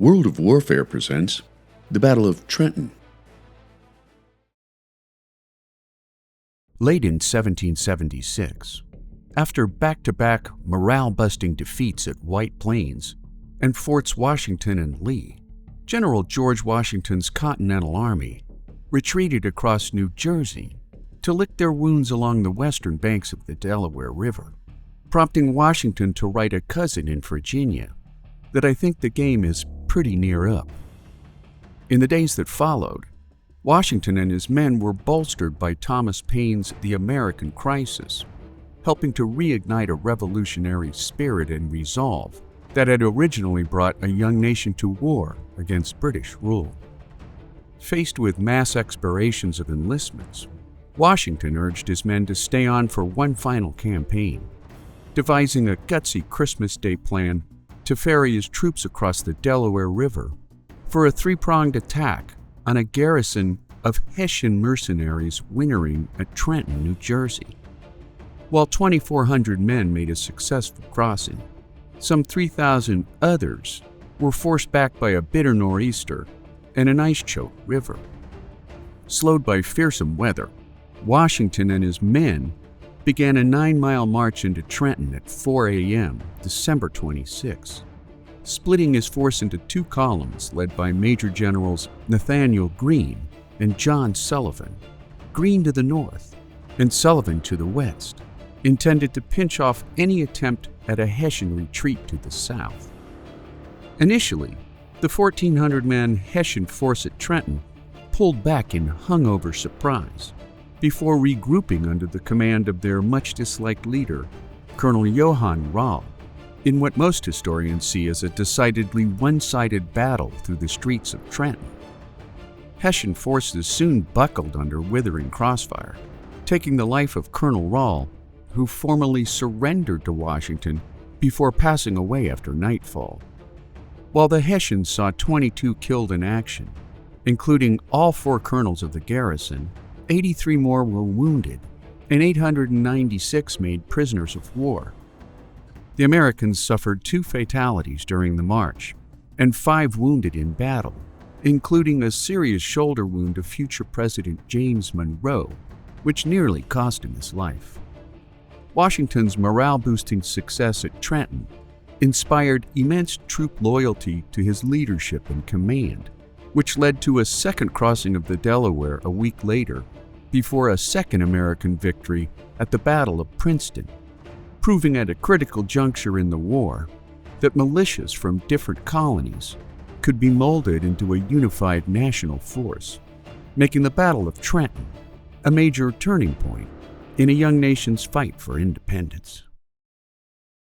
World of Warfare presents the Battle of Trenton. Late in 1776, after back-to-back morale-busting defeats at White Plains and Forts Washington and Lee, General George Washington's Continental Army retreated across New Jersey to lick their wounds along the western banks of the Delaware River, prompting Washington to write a cousin in Virginia that I think the game is pretty near up. In the days that followed, Washington and his men were bolstered by Thomas Paine's The American Crisis, helping to reignite a revolutionary spirit and resolve that had originally brought a young nation to war against British rule. Faced with mass expirations of enlistments, Washington urged his men to stay on for one final campaign, devising a gutsy Christmas Day plan to ferry his troops across the Delaware River for a three-pronged attack on a garrison of Hessian mercenaries wintering at Trenton, New Jersey. While 2,400 men made a successful crossing, some 3,000 others were forced back by a bitter nor'easter and an ice-choked river. Slowed by fearsome weather, Washington and his men began a 9-mile march into Trenton at 4 a.m., December 26, splitting his force into two columns led by Major Generals Nathaniel Greene and John Sullivan, Greene to the north and Sullivan to the west, intended to pinch off any attempt at a Hessian retreat to the south. Initially, the 1,400-man Hessian force at Trenton pulled back in hungover surprise, before regrouping under the command of their much-disliked leader, Colonel Johann Rall, in what most historians see as a decidedly one-sided battle through the streets of Trenton. Hessian forces soon buckled under withering crossfire, taking the life of Colonel Rall, who formally surrendered to Washington before passing away after nightfall. While the Hessians saw 22 killed in action, including all 4 colonels of the garrison, 83 more were wounded, and 896 made prisoners of war. The Americans suffered 2 fatalities during the march, and 5 wounded in battle, including a serious shoulder wound to future President James Monroe, which nearly cost him his life. Washington's morale-boosting success at Trenton inspired immense troop loyalty to his leadership and command, which led to a second crossing of the Delaware a week later, before a second American victory at the Battle of Princeton, proving at a critical juncture in the war that militias from different colonies could be molded into a unified national force, making the Battle of Trenton a major turning point in a young nation's fight for independence.